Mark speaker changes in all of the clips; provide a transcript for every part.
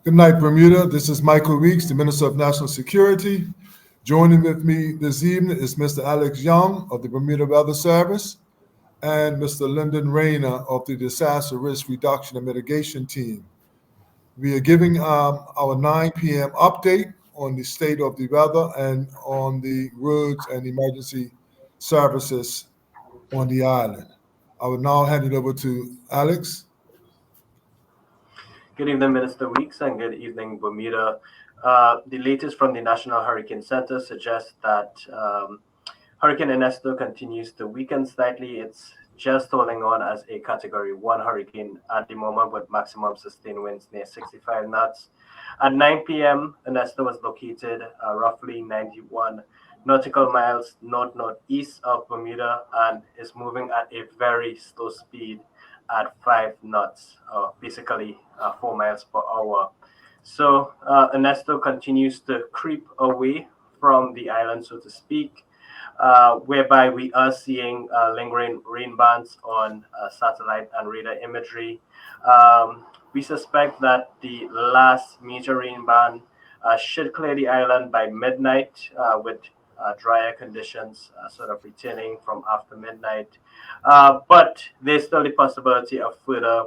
Speaker 1: Good night, Bermuda. This is Michael Weeks, the Minister of National Security. Joining with me this evening is Mr. Alex Young of the Bermuda Weather Service and Mr. Lyndon Raynor of the Disaster Risk Reduction and Mitigation Team. We are giving our 9 p.m. update on the state of the weather and on the roads and emergency services on the island. I will now hand it over to Alex.
Speaker 2: Good evening, Minister Weeks, and good evening, Bermuda. The latest from the National Hurricane Center suggests that Hurricane Ernesto continues to weaken slightly. It's just holding on as a Category 1 hurricane at the moment with maximum sustained winds near 65 knots. At 9 p.m., Ernesto was located roughly 91 nautical miles north-northeast of Bermuda and is moving at a very slow speed at 5 knots, basically 4 miles per hour. So Ernesto continues to creep away from the island, so to speak, whereby we are seeing lingering rain bands on satellite and radar imagery. We suspect that the last major rain band should clear the island by midnight with drier conditions sort of returning from after midnight. But there's still the possibility of further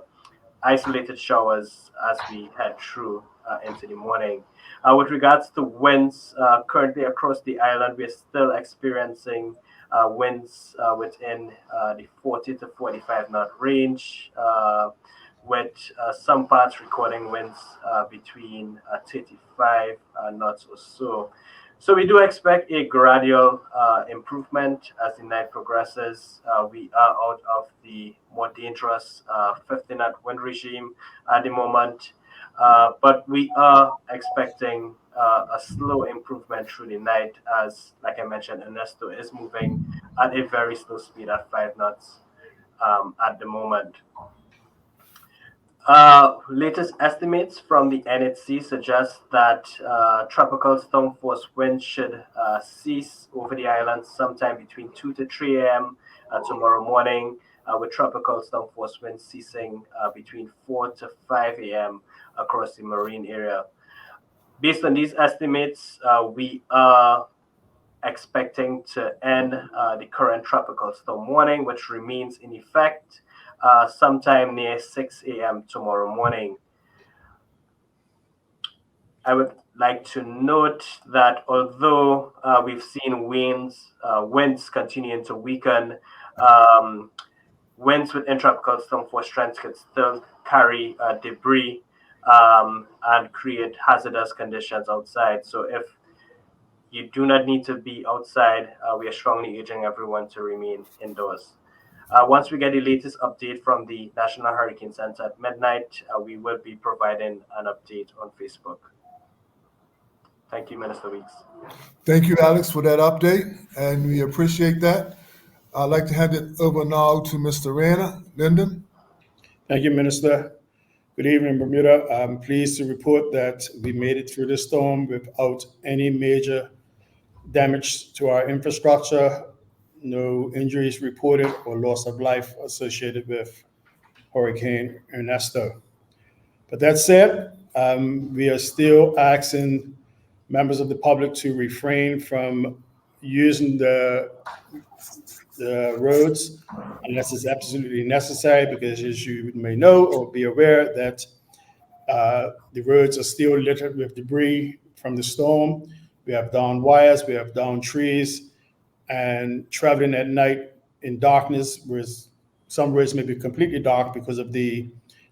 Speaker 2: isolated showers as we head through into the morning. With regards to winds, currently across the island, we're still experiencing winds within the 40 to 45 knot range, with some parts recording winds between 35 knots or so. So we do expect a gradual improvement as the night progresses. We are out of the more dangerous 50-knot wind regime at the moment, but we are expecting a slow improvement through the night as, like I mentioned, Ernesto is moving at a very slow speed at 5 knots at the moment. Latest estimates from the NHC suggest that tropical storm force winds should cease over the island sometime between 2 to 3 a.m. Tomorrow morning, with tropical storm force winds ceasing between 4 to 5 a.m. across the marine area. Based on these estimates, we are expecting to end the current tropical storm warning, which remains in effect sometime near 6 a.m. tomorrow morning. I would like to note that although we've seen winds continuing to weaken, winds with tropical storm force strength could still carry debris and create hazardous conditions outside. So if you do not need to be outside, we are strongly urging everyone to remain indoors. Once we get the latest update from the National Hurricane Center at midnight, we will be providing an update on Facebook. Thank you, Minister Weeks.
Speaker 1: Thank you, Alex, for that update, and we appreciate that. I'd like to hand it over now to Mr. Raynor. Lyndon?
Speaker 3: Thank you, Minister. Good evening, Bermuda. I'm pleased to report that we made it through the storm without any major damage to our infrastructure, no injuries reported or loss of life associated with Hurricane Ernesto. But that said, we are still asking members of the public to refrain from using the roads unless it's absolutely necessary, because as you may know or be aware that the roads are still littered with debris from the storm. We have downed wires, we have downed trees, and traveling at night in darkness, where some roads may be completely dark because of the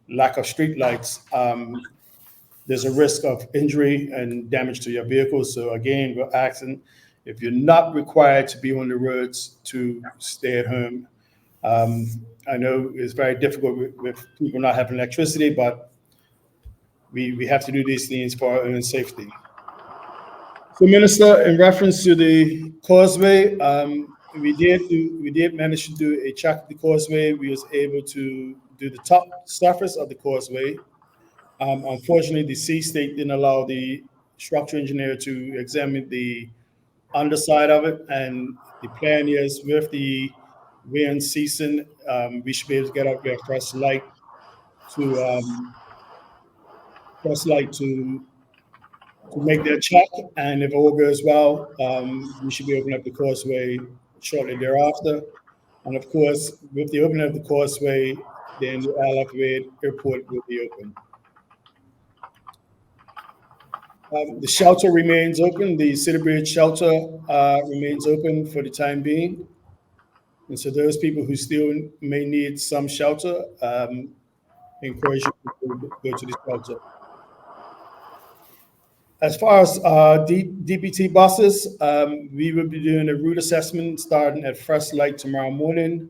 Speaker 3: lack of street lights, there's a risk of injury and damage to your vehicle. So again, we're asking, if you're not required to be on the roads, to stay at home. I know it's very difficult with people not having electricity, but we have to do these things for our own safety. So, Minister, in reference to the causeway, we did manage to do a check of the causeway. We was able to do the top surface of the causeway. Unfortunately, the sea state didn't allow the structural engineer to examine the underside of it, and the plan is with the wind ceasing, we should be able to get out there fresh light to First Light to make their check, and if all goes well, we should be opening up the causeway shortly thereafter. And of course, with the opening of the causeway, then the LFA airport will be open. The shelter remains open. The City Bridge shelter remains open for the time being. And so those people who still may need some shelter, encourage you to go to the shelter. As far as DPT buses, we will be doing a route assessment starting at First Light tomorrow morning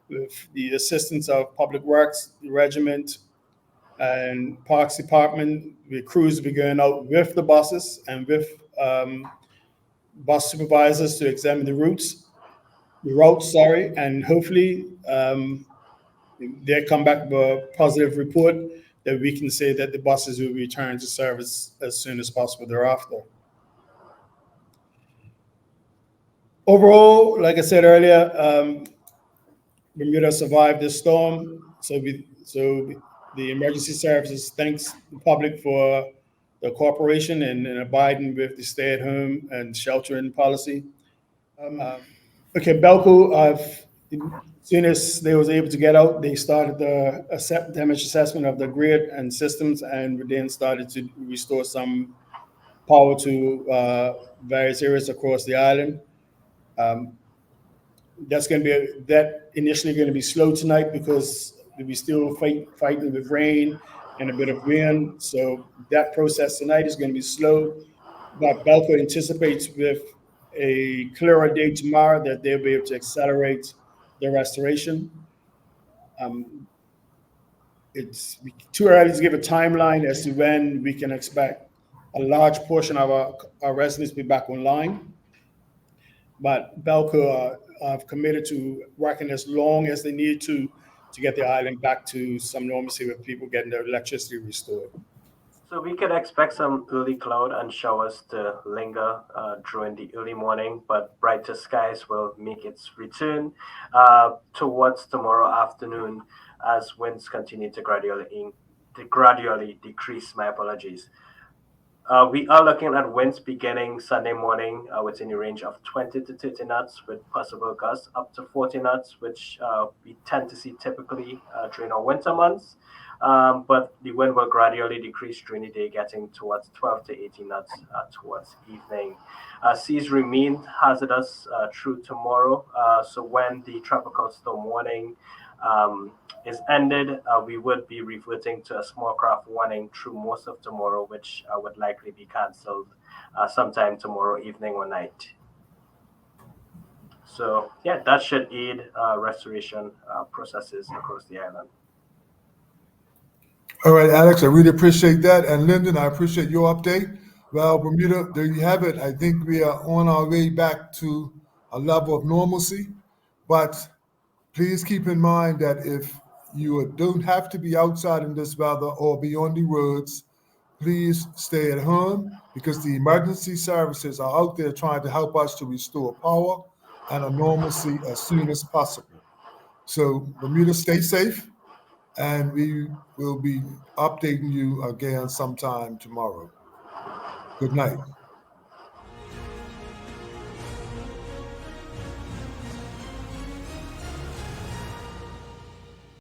Speaker 3: with the assistance of Public Works, the Regiment, and Parks Department. The crews will be going out with the buses and with bus supervisors to examine the routes, and hopefully they come back with a positive report that we can say that the buses will return to service as soon as possible thereafter. Overall, like I said earlier, Bermuda survived this storm. So the emergency services thanks the public for the cooperation and abiding with the stay-at-home and sheltering policy. Okay, Belco, as soon as they was able to get out, they started the damage assessment of the grid and systems, and then started to restore some power to various areas across the island. That's going to be initially going to be slow tonight because we still fighting with rain and a bit of wind. So that process tonight is going to be slow. But Belco anticipates with a clearer day tomorrow that they'll be able to accelerate the restoration. It's too early to give a timeline as to when we can expect a large portion of our residents to be back online. But Belco are committed to working as long as they need to get the island back to some normalcy with people getting their electricity restored.
Speaker 2: So we could expect some early cloud and showers to linger during the early morning, but brighter skies will make its return towards tomorrow afternoon as winds continue to gradually decrease. My apologies. We are looking at winds beginning Sunday morning within the range of 20 to 30 knots with possible gusts up to 40 knots, which we tend to see typically during our winter months. But the wind will gradually decrease during the day, getting towards 12 to 18 knots towards evening. Seas remain hazardous through tomorrow. So when the tropical storm warning is ended, we would be reverting to a small craft warning through most of tomorrow, which would likely be cancelled sometime tomorrow evening or night. So yeah, that should aid restoration processes across the island.
Speaker 1: All right, Alex, I really appreciate that. And Lyndon, I appreciate your update. Well, Bermuda, there you have it. I think we are on our way back to a level of normalcy. But please keep in mind that if you don't have to be outside in this weather or be on the roads, please stay at home because the emergency services are out there trying to help us to restore power and a normalcy as soon as possible. So Bermuda, stay safe, and we will be updating you again sometime tomorrow. Good night.